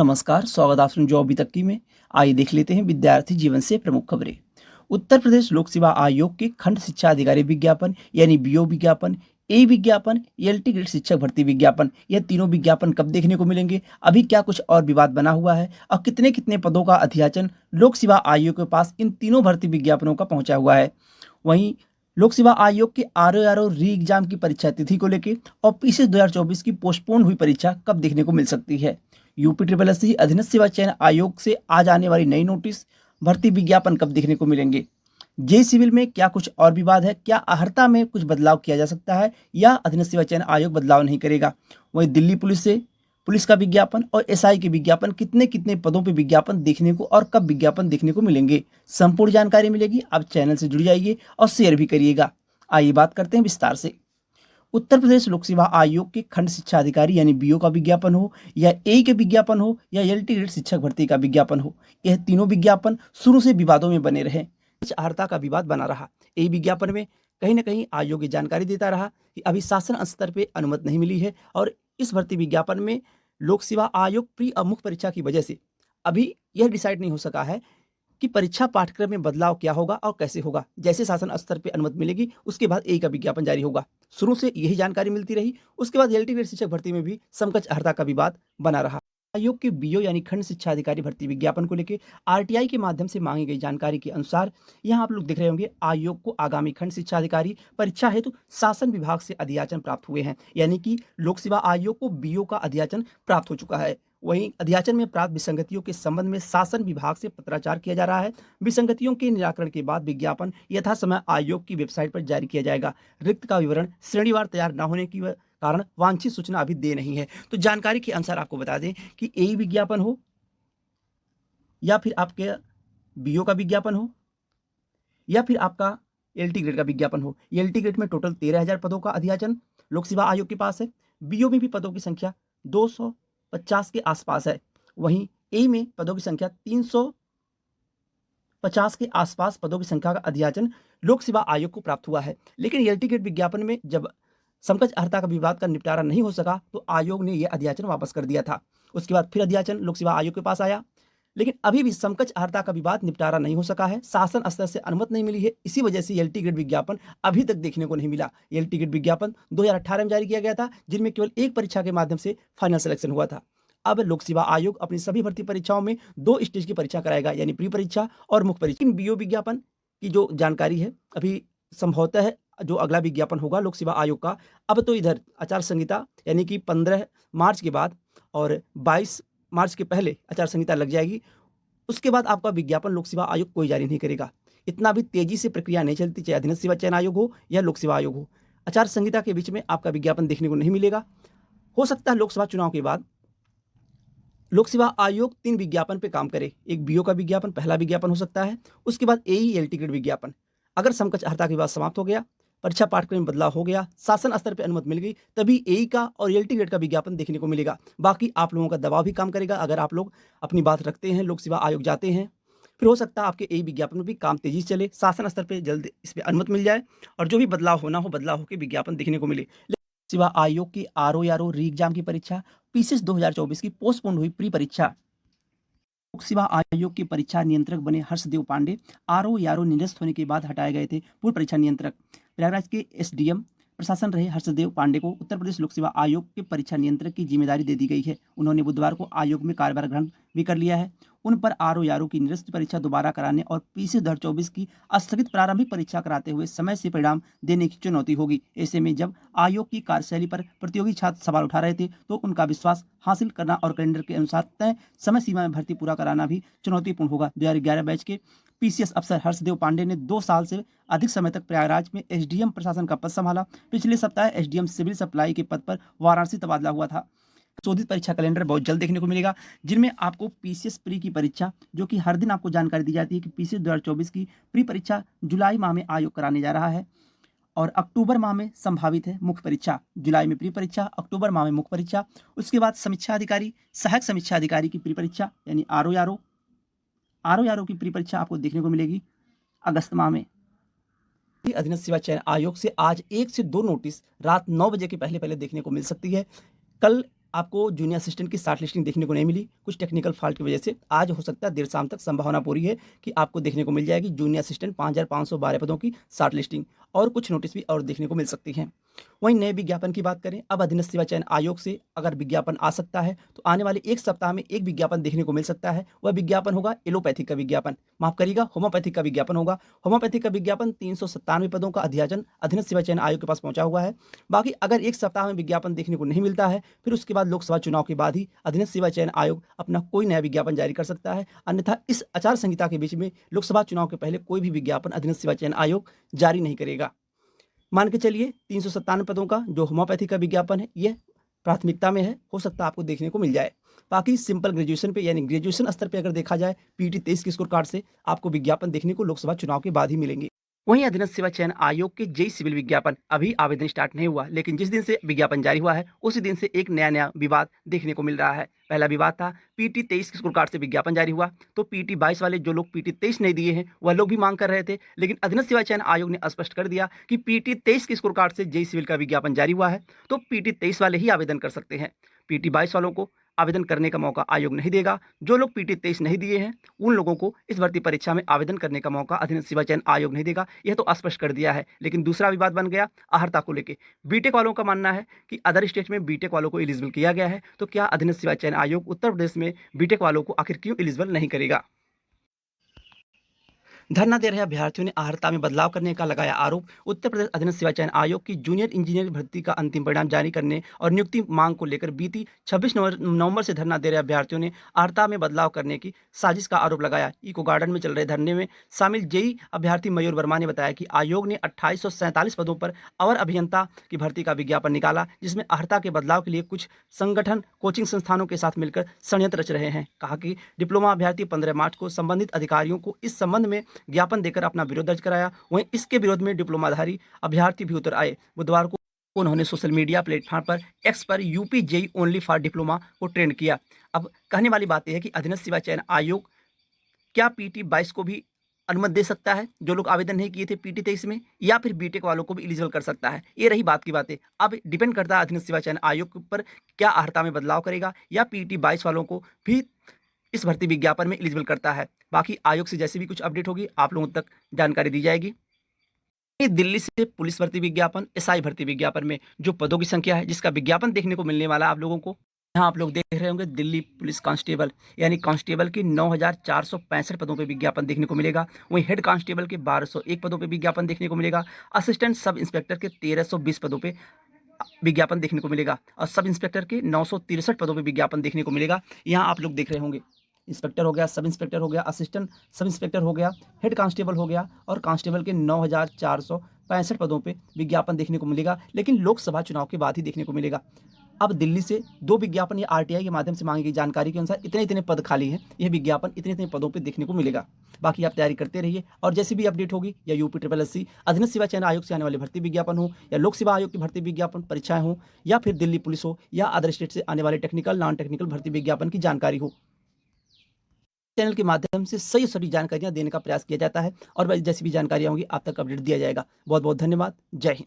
नमस्कार, स्वागत आप जो अभी तक की में। आइए देख लेते हैं विद्यार्थी जीवन से प्रमुख खबरें। उत्तर प्रदेश लोक सेवा आयोग के खंड शिक्षा अधिकारी विज्ञापन यानी बीओ विज्ञापन, ए विज्ञापन, एलटी ग्रेड शिक्षक भर्ती विज्ञापन, यह तीनों विज्ञापन कब देखने को मिलेंगे? अभी क्या कुछ और विवाद बना हुआ है और कितने कितने पदों का अध्याचन लोक सेवा आयोग के पास इन तीनों भर्ती विज्ञापनों का पहुंचा हुआ है। वहीं लोक सेवा आयोग के आरओ री एग्जाम की परीक्षा तिथि को लेकर और पीसीएस 2024 की पोस्टपोन हुई परीक्षा कब देखने को मिल सकती है? यूपी ट्रिपल एस अधीनस्थ सेवा चयन आयोग से आज आने वाली नई नोटिस, भर्ती विज्ञापन कब देखने को मिलेंगे? जे सिविल में क्या कुछ और विवाद है? क्या अहर्ता में कुछ बदलाव किया जा सकता है या अधीनस्थ सेवा चयन आयोग बदलाव नहीं करेगा? वहीं दिल्ली पुलिस से पुलिस का विज्ञापन और एसआई के विज्ञापन, कितने कितने पदों पर विज्ञापन देखने को और कब विज्ञापन देखने को मिलेंगे? संपूर्ण जानकारी मिलेगी। आप चैनल से जुड़ जाइए और शेयर भी करिएगा। आइए बात करते हैं विस्तार से। उत्तर प्रदेश लोक सेवा आयोग के खंड शिक्षा अधिकारी यानी बीओ का विज्ञापन हो या ए के विज्ञापन हो या एलटी ग्रेड शिक्षक भर्ती का विज्ञापन हो, यह तीनों विज्ञापन शुरू से विवादों में बने रहे। अहर्ता का विवाद बना रहा। ए विज्ञापन में कहीं ना कहीं आयोग ये जानकारी देता रहा कि अभी शासन स्तर पर अनुमति नहीं मिली है और इस भर्ती विज्ञापन में लोक सेवा आयोग प्री और मुख्य परीक्षा की वजह से अभी यह डिसाइड नहीं हो सका है कि परीक्षा पाठ्यक्रम में बदलाव क्या होगा और कैसे होगा। जैसे शासन स्तर पर अनुमति मिलेगी उसके बाद ए का विज्ञापन जारी होगा। शुरू से यही जानकारी मिलती रही। उसके बाद एलटी ग्रेड शिक्षक भर्ती में भी समकक्ष अहर्ता का विवाद बना रहा। आयोग के बीओ यानी खंड शिक्षा अधिकारी भर्ती विज्ञापन को लेकर आरटीआई के माध्यम से मांगी गई जानकारी के अनुसार यहाँ आप लोग देख रहे होंगे, आयोग को आगामी खंड शिक्षा अधिकारी परीक्षा हेतु शासन विभाग से अध्याचन प्राप्त हुए हैं, यानी कि लोक सेवा आयोग को बीओ का अध्याचन प्राप्त हो चुका है। वहीं अध्याचन में प्राप्त विसंगतियों के संबंध में शासन विभाग से पत्राचार किया जा रहा है। विसंगतियों के निराकरण के बाद विज्ञापन यथासमय आयोग की वेबसाइट पर जारी किया जाएगा। रिक्त का विवरण श्रेणीवार तैयार न होने की कारण वांछित सूचना अभी दे नहीं है। तो जानकारी के अनुसार आपको बता दें कि ए विज्ञापन हो या फिर आपके बीओ का विज्ञापन हो या फिर आपका एलटी ग्रेड का विज्ञापन हो, एलटी ग्रेड में टोटल 13,000 पदों का अध्याचन लोक सेवा आयोग के पास है। बीओ में भी पदों की संख्या 250 के आसपास है। वहीं ए में पदों की संख्या 350 के आसपास पदों की संख्या का अध्याचन लोक सेवा आयोग को प्राप्त हुआ है। लेकिन एलटी ग्रेड विज्ञापन में जब समकक्ष अहर्ता का विवाद का निपटारा नहीं हो सका तो आयोग ने यह अध्याचन वापस कर दिया था। उसके बाद फिर अध्याचन लोक सेवा आयोग के पास आया, लेकिन अभी भी समकक्ष अहर्ता का विवाद निपटारा नहीं हो सका है। शासन स्तर से अनुमति नहीं मिली है। इसी वजह से एलटी ग्रेड विज्ञापन अभी तक देखने को नहीं मिला। एलटी ग्रेड विज्ञापन 2018 में जारी किया गया था, जिनमें केवल एक परीक्षा के माध्यम से फाइनल सिलेक्शन हुआ था। अब लोक सेवा आयोग अपनी सभी भर्ती परीक्षाओं में 2 स्टेज की परीक्षा कराएगा, यानी प्री परीक्षा और मुख्य परीक्षा। बीओ विज्ञापन की जो जानकारी है, अभी संभवतः है जो अगला विज्ञापन होगा लोक सेवा आयोग का, अब तो इधर आचार संहिता यानी कि 15 मार्च के बाद और 22 मार्च के पहले आचार संहिता लग जाएगी। उसके बाद आपका विज्ञापन लोक सेवा आयोग कोई जारी नहीं करेगा। इतना भी तेजी से प्रक्रिया नहीं चलती, चाहे अधीनस्थ सेवा चयन आयोग हो या लोक सेवा आयोग हो। आचार संहिता के बीच में आपका विज्ञापन देखने को नहीं मिलेगा। हो सकता है लोकसभा चुनाव के बाद लोक सेवा आयोग 3 विज्ञापन पे काम करे। एक बीओ का विज्ञापन पहला विज्ञापन हो सकता है, उसके बाद एई एलटी ग्रेड विज्ञापन। अगर समकक्ष अहर्ता के विवाद समाप्त हो गया, परीक्षा पाठ्यक्रम में बदलाव हो गया, शासन स्तर पर अनुमति मिल गई, तभी एई का और एलटी ग्रेड का विज्ञापन देखने को मिलेगा। बाकी आप लोगों का दबाव भी काम करेगा। अगर आप लोग अपनी बात रखते हैं, लोक सेवा आयोग जाते हैं, फिर हो सकता है आपके एई विज्ञापन में भी काम तेजी से चले, शासन स्तर पर जल्द इस पर अनुमति मिल जाए और जो भी बदलाव होना हो बदलाव होकर विज्ञापन देखने को मिले। सेवा आयोग की आरओ री एग्जाम की परीक्षा, पीसीएस 2024 की पोस्टपोन हुई प्री परीक्षा। लोक सेवा आयोग के परीक्षा नियंत्रक बने हर्षदेव पांडे आरओ निरस्त होने के बाद हटाए गए थे पूर्व परीक्षा नियंत्रक। प्रयागराज के एसडीएम प्रशासन रहे हर्षदेव पांडे को उत्तर प्रदेश लोक सेवा आयोग के परीक्षा नियंत्रक की जिम्मेदारी दे दी गई है। उन्होंने बुधवार को आयोग में कार्यभार ग्रहण भी कर लिया है। उन पर आरओ की निरस्त परीक्षा दोबारा कराने और पीसीएस 2024 की स्थगित प्रारंभिक परीक्षा कराते हुए समय से परिणाम देने की चुनौती होगी। ऐसे में जब आयोग की कार्यशैली पर प्रतियोगी छात्र सवाल उठा रहे थे तो उनका विश्वास हासिल करना और कैलेंडर के अनुसार तय समय सीमा में भर्ती पूरा कराना भी चुनौतीपूर्ण होगा। 2011 बैच के पीसीएस अफसर हर्षदेव पांडे ने 2 साल से अधिक समय तक प्रयागराज में एसडीएम प्रशासन का पद संभाला। पिछले सप्ताह एसडीएम सिविल सप्लाई के पद पर वाराणसी तबादला हुआ था। संशोधित परीक्षा कैलेंडर बहुत जल्द देखने को मिलेगा, जिनमें आपको पीसीएस प्री की परीक्षा, जो कि हर दिन आपको जानकारी दी जाती है कि पीसीएस 2024 की प्री परीक्षा जुलाई माह में आयोग कराने जा रहा है और अक्टूबर माह में संभावित है मुख्य परीक्षा। जुलाई में प्री परीक्षा, अक्टूबर माह में मुख्य परीक्षा। उसके बाद समीक्षा अधिकारी, सहायक समीक्षा अधिकारी की प्री परीक्षा यानी आरओ की प्री परीक्षा आपको देखने को मिलेगी अगस्त माह में। अधीनस्थ सेवा चयन आयोग से आज 1 से 2 नोटिस रात 9 बजे के पहले देखने को मिल सकती है। कल आपको जूनियर असिस्टेंट की शॉर्ट लिस्टिंग देखने को नहीं मिली कुछ टेक्निकल फॉल्ट की वजह से। आज हो सकता है देर शाम तक संभावना पूरी है कि आपको देखने को मिल जाएगी जूनियर असिस्टेंट 5512 पदों की शॉर्ट लिस्टिंग, और कुछ नोटिस भी और देखने को मिल सकती हैं। वहीं नए विज्ञापन की बात करें, अब अधीनस्थ सेवा चयन आयोग से अगर विज्ञापन आ सकता है तो आने वाले एक सप्ताह में एक विज्ञापन देखने को मिल सकता है। वह विज्ञापन होगा एलोपैथिक का विज्ञापन, माफ करिएगा होम्योपैथिक का विज्ञापन होगा। होम्योपैथिक का विज्ञापन 397 पदों का अध्याचन अधीनस्थ सेवा चयन आयोग के पास पहुंचा हुआ है। बाकी अगर एक सप्ताह में विज्ञापन देखने को नहीं मिलता है, फिर उसके बाद लोकसभा चुनाव के बाद ही अधीनस्थ सेवा चयन आयोग अपना कोई नया विज्ञापन जारी कर सकता है। अन्यथा इस आचार संहिता के बीच में लोकसभा चुनाव के पहले कोई भी विज्ञापन अधीनस्थ सेवा चयन आयोग जारी नहीं करेगा। मान के चलिए 397 पदों का जो होम्योपैथी का विज्ञापन है यह प्राथमिकता में है, हो सकता है आपको देखने को मिल जाए। बाकी सिंपल ग्रेजुएशन पे यानी ग्रेजुएशन स्तर पे अगर देखा जाए पीटी 23 के स्कोर कार्ड से आपको विज्ञापन देखने को लोकसभा चुनाव के बाद ही मिलेंगे। वहीं अधीनस्थ सेवा चयन आयोग के जेई सिविल विज्ञापन अभी आवेदन स्टार्ट नहीं हुआ, लेकिन जिस दिन से विज्ञापन जारी हुआ है उसी दिन से एक नया विवाद देखने को मिल रहा है। पहला विवाद था पीटी 23 के स्कोर कार्ड से विज्ञापन जारी हुआ तो पीटी 22 वाले जो लोग पीटी 23 नहीं दिए हैं वह लोग भी मांग कर रहे थे, लेकिन अधीनस्थ सेवा चयन आयोग ने स्पष्ट कर दिया कि पीटी 23 के स्कोर कार्ड से जेई सिविल का विज्ञापन जारी हुआ है तो पीटी 23 वाले ही आवेदन कर सकते हैं। पीटी 22 वालों को आवेदन करने का मौका आयोग नहीं देगा। जो लोग पीटी 23 नहीं दिए हैं उन लोगों को इस भर्ती परीक्षा में आवेदन करने का मौका अधीनस्थ सेवा चयन आयोग नहीं देगा, यह तो स्पष्ट कर दिया है। लेकिन दूसरा विवाद बन गया अहर्ता को लेकर। बीटेक वालों का मानना है कि अदर स्टेट में बीटेक वालों को एलिजिबल किया गया है, तो क्या अधीनस्थ सेवा चयन आयोग उत्तर प्रदेश में बीटेक वालों को आखिर क्यों एलिजिबल नहीं करेगा। धरना दे रहे अभ्यर्थियों ने अहर्ता में बदलाव करने का लगाया आरोप। उत्तर प्रदेश अधीनस्थ सेवा चयन आयोग की जूनियर इंजीनियर भर्ती का अंतिम परिणाम जारी करने और नियुक्ति मांग को लेकर बीती 26 नवंबर से धरना दे रहे अभ्यर्थियों ने अहर्ता में बदलाव करने की साजिश का आरोप लगाया। इको गार्डन में चल रहे धरने में शामिल जेई अभ्यर्थी मयूर वर्मा ने बताया कि आयोग ने 2847 पदों पर अवर अभियंता की भर्ती का विज्ञापन निकाला, जिसमें अहर्ता के बदलाव के लिए कुछ संगठन कोचिंग संस्थानों के साथ मिलकर षड्यंत्र रच रहे हैं। कहा कि डिप्लोमा अभ्यर्थी 15 मार्च को संबंधित अधिकारियों को इस संबंध में ज्ञापन देकर अपना विरोध दर्ज कराया। वहीं इसके विरोध में डिप्लोमाधारी अभ्यर्थी भी उतर आए। बुधवार को उन्होंने सोशल मीडिया प्लेटफॉर्म पर एक्स पर UP JE only for diploma को ट्रेंड किया। अब कहने वाली बात यह है कि अधीनस्थ सेवा चयन आयोग क्या पीटी 22 को भी अनुमति दे सकता है जो लोग आवेदन नहीं किए थे पीटी 23 में, या फिर बीटेक वालों को भी एलिजिबल कर सकता है। ये रही बात की बातें। अब डिपेंड करता है अधीनस्थ सेवा चयन आयोग पर क्या अहर्ता में बदलाव करेगा या पीटी 22 वालों को भी इस भर्ती विज्ञापन में एलिजिबल करता है। बाकी आयोग से जैसे भी कुछ अपडेट होगी आप लोगों तक जानकारी दी जाएगी। दिल्ली से पुलिस भर्ती विज्ञापन, एसआई भर्ती विज्ञापन में जो पदों की संख्या है जिसका विज्ञापन देखने को मिलने वाला है आप लोगों को, यहाँ आप लोग देख रहे होंगे दिल्ली पुलिस कांस्टेबल यानी कांस्टेबल की 9465 पदों पर विज्ञापन देखने को मिलेगा। वहीं हेड कांस्टेबल के 1201 पदों पर विज्ञापन देखने को मिलेगा। असिस्टेंट सब इंस्पेक्टर के 1320 पदों पर विज्ञापन देखने को मिलेगा और सब इंस्पेक्टर के 963 पदों पर विज्ञापन देखने को मिलेगा। यहाँ आप लोग देख रहे होंगे इंस्पेक्टर हो गया, सब इंस्पेक्टर हो गया, असिस्टेंट सब इंस्पेक्टर हो गया, हेड कांस्टेबल हो गया और कांस्टेबल के 9465 पदों पे विज्ञापन देखने को मिलेगा, लेकिन लोकसभा चुनाव के बाद ही देखने को मिलेगा। अब दिल्ली से 2 विज्ञापन या आरटीआई के माध्यम से मांगी गई जानकारी के अनुसार इतने पद खाली हैं, यह विज्ञापन इतने पदों पे देखने को मिलेगा। बाकी आप तैयारी करते रहिए और जैसी भी अपडेट होगी या यूपी SSSC अधीनस्थ सेवा चयन आयोग से आने वाले भर्ती विज्ञापन हो या लोक सेवा आयोग की भर्ती विज्ञापन परीक्षाएं हो या फिर दिल्ली पुलिस हो या अदर स्टेट से आने वाले टेक्निकल नॉन टेक्निकल भर्ती विज्ञापन की जानकारी हो, चैनल के माध्यम से सही जानकारियां देने का प्रयास किया जाता है और जैसी भी जानकारियां होंगी आप तक अपडेट दिया जाएगा। बहुत बहुत धन्यवाद। जय हिंद।